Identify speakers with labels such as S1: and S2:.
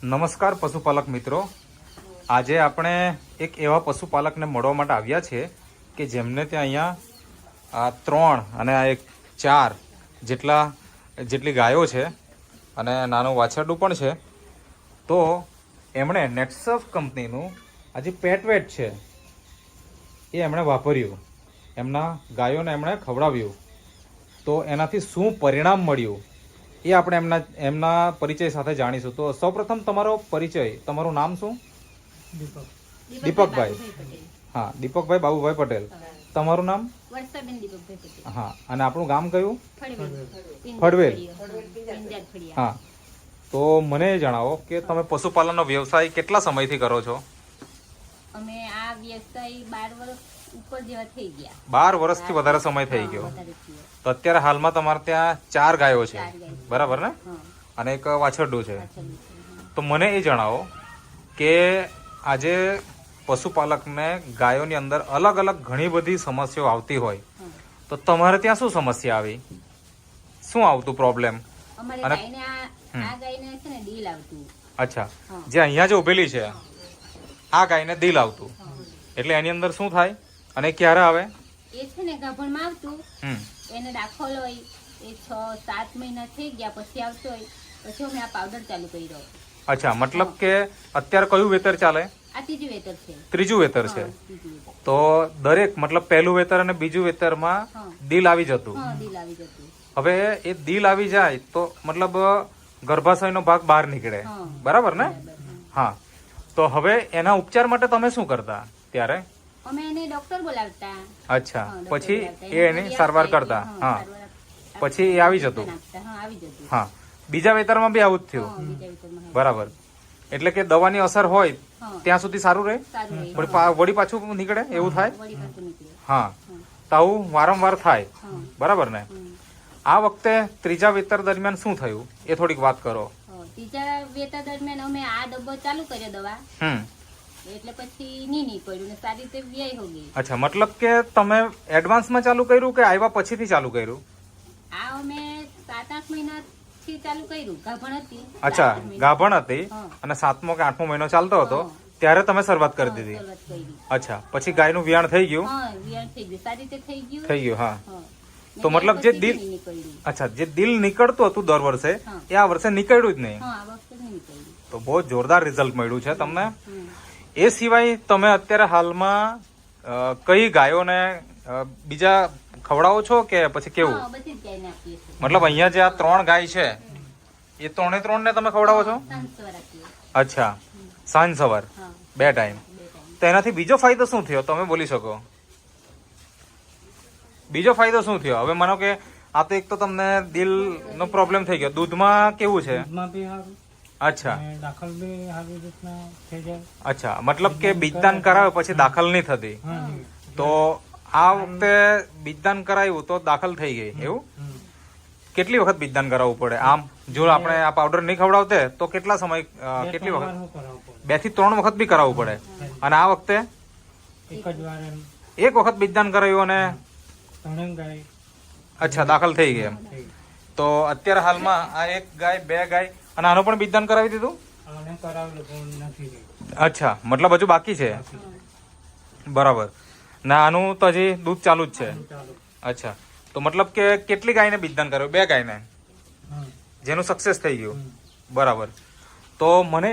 S1: નમસ્કાર પશુપાલક મિત્રો, આજે આપણે એક એવા પશુપાલકને મળવા માટે આવ્યા છીએ કે જેમને ત્યાં અહીંયા 3 અને આ એક 4 જેટલી ગાયો છે અને નાનું વાછરડું પણ છે. તો એમણે નેટસફ કંપનીનું આ જે પેટવેટ છે એ એમણે વાપર્યું, એમના ગાયોને એમણે ખવડાવ્યું. તો એનાથી શું પરિણામ મળ્યું એ આપણે એમના પરિચય સાથે જાણીશું. તો સૌપ્રથમ તમારો પરિચય, તમારું નામ શું? દીપકભાઈ. હા, દીપકભાઈ બાબુભાઈ પટેલ. તમારું નામ? હા, અને આપણું ગામ કયું? ફળવેલ. હા, તો મને જણાવો કે તમે પશુપાલનનો વ્યવસાય કેટલા સમયથી કરો છો?
S2: અમે આ વ્યવસાય 12 વર્ષ ઉપર જેવા થઈ ગયા.
S1: 12 વર્ષથી વધારે સમય થઈ ગયો. તો અત્યારે હાલમાં તમારે ત્યાં 4 ગાયો છે, બરાબર ને? અને એક વાછરડું છે. તો મને એ જણાવો કે આજે પશુપાલકને ગાયોની અંદર અલગ અલગ ઘણી બધી સમસ્યાઓ આવતી હોય, તો તમારે ત્યાં શું સમસ્યા આવી, શું આવતું પ્રોબ્લેમ?
S2: અમારે ગાયને આ ગાયને છે ને ડીલ આવતું.
S1: અચ્છા, જે અહીંયા જે ઉભેલી છે આ ગાયને દિલ આવતું, એટલે એની અંદર શું થાય અને ક્યારે આવે?
S2: એ છે ને ગાભણમાં આવતું, એને દાખલ હોય એ 6-7 મહિના થઈ ગયા પછી આવતો હોય, પછી અમે આ પાવડર ચાલુ કર્યો.
S1: અચ્છા, મતલબ કે અત્યારે કયું વેતર ચાલે?
S2: આ ત્રીજું વેતર છે.
S1: ત્રીજું વેતર છે. તો દરેક મતલબ પહેલું વેતર અને બીજું વેતરમાં દિલ આવી જતું.
S2: દિલ આવી જતું.
S1: હવે એ દિલ આવી જાય તો મતલબ ગર્ભાશયનો ભાગ બહાર નીકળે, બરાબર ને? હા, તો હવે એના ઉપચાર માટે તમે શું કરતા ત્યારે?
S2: અમે એને ડોક્ટર બોલાવતા.
S1: અચ્છા, પછી એની સારવાર કરતા. હા, પછી એ આવી જતું. હા, બીજા વેતરમાં બી આવું જ થયું, બરાબર? એટલે કે દવાની અસર હોય ત્યાં સુધી સારું રહે, વળી પાછું નીકળે એવું થાય. હા, તો આવું વારંવાર થાય, બરાબર ને? આ વખતે ત્રીજા વેતર દરમિયાન શું થયું એ થોડીક વાત કરો.
S2: ત્રીજા વેતર દરમિયાન અમે આ ડબ્બો ચાલુ કર્યો દવા, એટલે પછી ની પડ્યું ને સારી રીતે વ્યય હો ગઈ.
S1: અચ્છા, મતલબ કે તમે એડવાન્સમાં ચાલુ કર્યું કે આવ્યા પછીથી ચાલુ કર્યું?
S2: આ અમે 7-8 મહિના થી ચાલુ કર્યું. ગાભણ હતી.
S1: અચ્છા, ગાભણ હતી અને 7મો કે 8મો મહિનો ચાલતો હતો ત્યારે તમે શરૂઆત કરી દીધી. અચ્છા, પછી ગાયનું વિયાણ થઈ ગયું?
S2: વિયાણ થઈ ગયું, સારી રીતે થઈ ગયું.
S1: થઈ ગયું. હા, તો મતલબ જે દિલ, અચ્છા, જે દિલ નીકળતું હતું દર વર્ષે એ આ વર્ષે નીકળ્યું જ નહીં. તો બહુ જોરદાર રિઝલ્ટ મળ્યું છે તમને. એ સિવાય તમે અત્યારે હાલમાં કઈ ગાયોને બીજા ખવડાવો છો કે પછી કેવું? મતલબ અહીંયા જે આ 3 ગાય છે એ 3 ને તમે ખવડાવો છો? અચ્છા, સાંજ સવાર 2 ટાઈમ. તો એનાથી બીજો ફાયદો શું થયો તમે બોલી શકો? બીજો ફાયદો શું થયો? હવે માનો કે આ તો એક તો તમને દિલ નો પ્રોબ્લેમ થઈ ગયો, દૂધમાં કેવું છે? અચ્છા, અચ્છા, મતલબ કે બીજદાન કરાવે પછી દાખલ નહીં થતી. તો આ વખતે બીજદાન કરાવ્યું તો દાખલ થઈ ગઈ, એવું? કેટલી વખત બીજદાન કરાવવું પડે આમ? જો આપણે આ પાવડર નહીં ખવડાવતે તો કેટલા સમય, કેટલી વખત? 2 થી 3 વખત બી કરાવવું પડે. અને આ વખતે એક વખત બીજદાન કરાવ્યું અને અચ્છા દાખલ થઈ ગઈ એમ. તો અત્યારે હાલમાં આ 1 ગાય 2 ગાય અને આનો પણ બીજદાન કરાવી દીધું? અચ્છા, મતલબ હજુ બાકી છે, બરાબર. ના, આનું તો હજી દૂધ ચાલુ જ છે. અચ્છા, તો મતલબ કે કેટલી ગાયને બીજદાન કર્યું? 2 ગાયને, જેનું સક્સેસ થઈ ગયું, બરાબર. તો મને